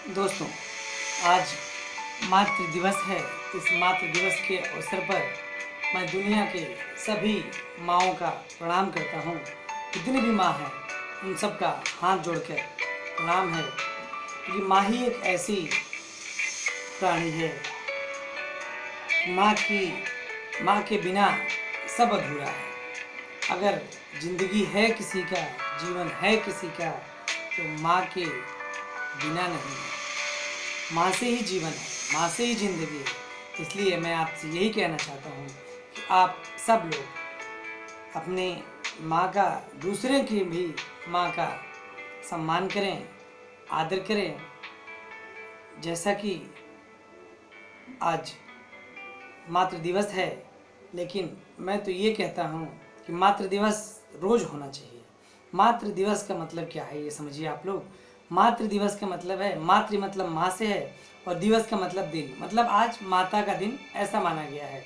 दोस्तों, आज मातृ दिवस है। इस मातृ दिवस के अवसर पर मैं दुनिया के सभी माँओं का प्रणाम करता हूँ। जितनी भी माँ हैं उन सब का हाथ जोड़कर प्रणाम है कि माँ ही एक ऐसी प्राणी है। माँ के बिना सब अधूरा है। अगर जिंदगी है किसी का, जीवन है किसी का, तो माँ के बिना नहीं है। माँ से ही जीवन है, माँ से ही जिंदगी है। इसलिए मैं आपसे यही कहना चाहता हूँ कि आप सब लोग अपने माँ का, दूसरे की भी माँ का सम्मान करें, आदर करें। जैसा कि आज मातृ दिवस है, लेकिन मैं तो ये कहता हूँ कि मातृ दिवस रोज़ होना चाहिए। मातृ दिवस का मतलब क्या है ये समझिए आप लोग। मातृ दिवस का मतलब है, मातृ मतलब माँ से है और दिवस का मतलब दिन, मतलब आज माता का दिन ऐसा माना गया है।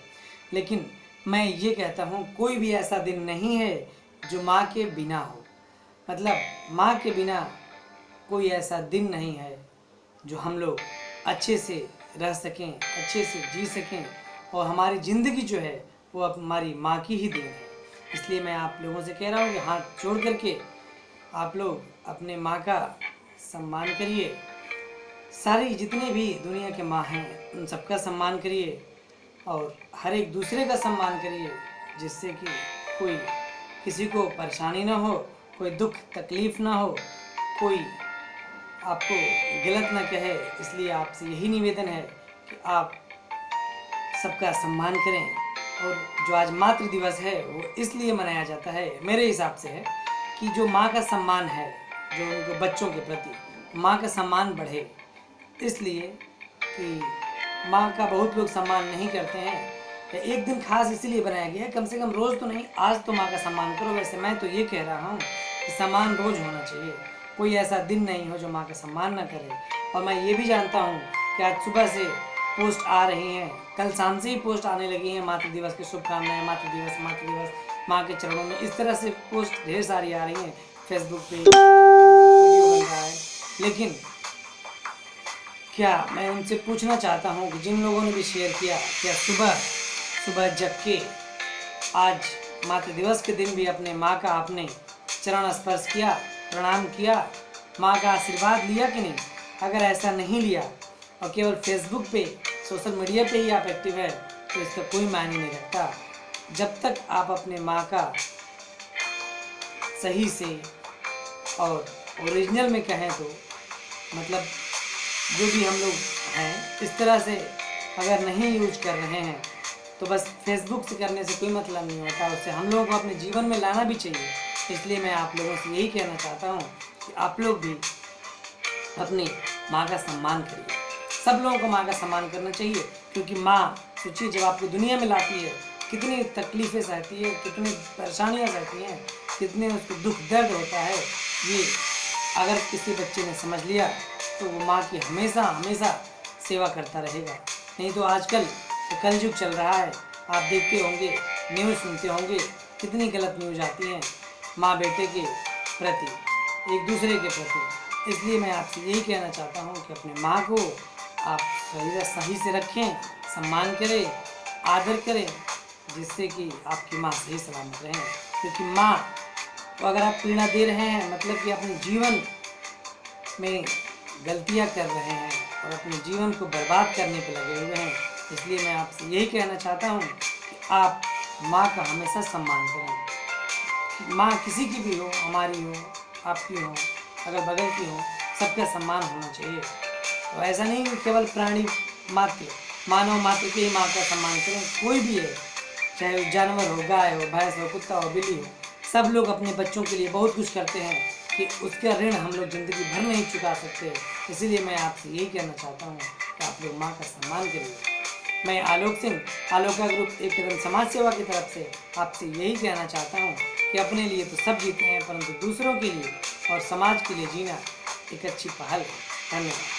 लेकिन मैं ये कहता हूँ कोई भी ऐसा दिन नहीं है जो माँ के बिना हो। मतलब माँ के बिना कोई ऐसा दिन नहीं है जो हम लोग अच्छे से रह सकें, अच्छे से जी सकें, और हमारी ज़िंदगी जो है वो अब हमारी माँ की ही देन है। इसलिए मैं आप लोगों से कह रहा हूँ कि हाथ जोड़ करके आप लोग अपने माँ का सम्मान करिए। सारी जितने भी दुनिया के माँ हैं उन सबका सम्मान करिए और हर एक दूसरे का सम्मान करिए, जिससे कि कोई किसी को परेशानी ना हो, कोई दुख तकलीफ़ ना हो, कोई आपको गलत ना कहे। इसलिए आपसे यही निवेदन है कि आप सबका सम्मान करें। और जो आज मातृ दिवस है वो इसलिए मनाया जाता है मेरे हिसाब से है कि जो माँ का सम्मान है, जो उनको बच्चों के प्रति माँ का सम्मान बढ़े। इसलिए कि माँ का बहुत लोग सम्मान नहीं करते हैं। एक दिन खास इसीलिए बनाया गया है, कम से कम रोज़ तो नहीं, आज तो माँ का सम्मान करो। वैसे मैं तो ये कह रहा हूँ कि सम्मान रोज़ होना चाहिए। कोई ऐसा दिन नहीं हो जो माँ का सम्मान ना करे। और मैं ये भी जानता हूँ कि आज सुबह से पोस्ट आ रही हैं, कल शाम से ही पोस्ट आने लगी हैं, मातृ दिवस की शुभकामनाएं, मातृ दिवस, माँ के चरणों में, इस तरह से पोस्ट ढेर सारी आ रही हैं। फेसबुक पे वीडियो बन रहा है। लेकिन क्या मैं उनसे पूछना चाहता हूँ कि जिन लोगों ने भी शेयर किया, क्या सुबह जग के आज मातृ दिवस के दिन भी अपने माँ का आपने चरण स्पर्श किया, प्रणाम किया, माँ का आशीर्वाद लिया कि नहीं? अगर ऐसा नहीं लिया और केवल फेसबुक पे, सोशल मीडिया पे ही आप एक्टिव है, तो इसका कोई मायने नहीं रखता। जब तक आप अपने माँ का सही से और ओरिजिनल में कहें तो, मतलब जो भी हम लोग हैं इस तरह से अगर नहीं यूज कर रहे हैं, तो बस फेसबुक से करने से कोई मतलब नहीं होता। उससे हम लोगों को अपने जीवन में लाना भी चाहिए। इसलिए मैं आप लोगों से यही कहना चाहता हूँ कि आप लोग भी अपनी माँ का सम्मान करिए। सब लोगों को माँ का सम्मान करना चाहिए, क्योंकि माँ, सोचिए, जब आपको दुनिया में लाती है कितनी तकलीफ़ें सहती है, कितनी परेशानियाँ सहती हैं, कितने उसको दुख दर्द होता है। ये अगर किसी बच्चे ने समझ लिया तो वो माँ की हमेशा हमेशा सेवा करता रहेगा। नहीं तो आजकल तो कलयुग चल रहा है, आप देखते होंगे, न्यूज़ सुनते होंगे, कितनी गलत न्यूज़ आती हैं माँ बेटे के प्रति, एक दूसरे के प्रति। इसलिए मैं आपसे यही कहना चाहता हूँ कि अपने माँ को आप सही से रखें, सम्मान करें, आदर करें, जिससे कि आपकी माँ सही सलामत रहें। क्योंकि माँ को अगर आप पीड़ा दे रहे हैं, मतलब कि अपने जीवन में गलतियाँ कर रहे हैं और अपने जीवन को बर्बाद करने पर लगे हुए हैं। इसलिए मैं आपसे यही कहना चाहता हूँ कि आप माँ का हमेशा सम्मान करें। माँ किसी की भी हो, हमारी हो, आपकी हो, अगर बगल की हो, सबका सम्मान होना चाहिए। तो ऐसा नहीं कि केवल प्राणी मात्र, मानव मात्र के ही माँ का सम्मान करें। कोई भी है, चाहे वो जानवर हो, गाय हो, भैंस हो, कुत्ता हो, बिल्ली हो, सब लोग अपने बच्चों के लिए बहुत कुछ करते हैं कि उसका ऋण हम लोग ज़िंदगी भर नहीं चुका सकते। इसीलिए मैं आपसे यही कहना चाहता हूँ कि आप लोग माँ का सम्मान करिए। मैं आलोक सिंह, आलोका ग्रुप एक कदम समाज सेवा की तरफ से आपसे यही कहना चाहता हूँ कि अपने लिए तो सब जीते हैं, परंतु दूसरों के लिए और समाज के लिए जीना एक अच्छी पहल है। धन्यवाद।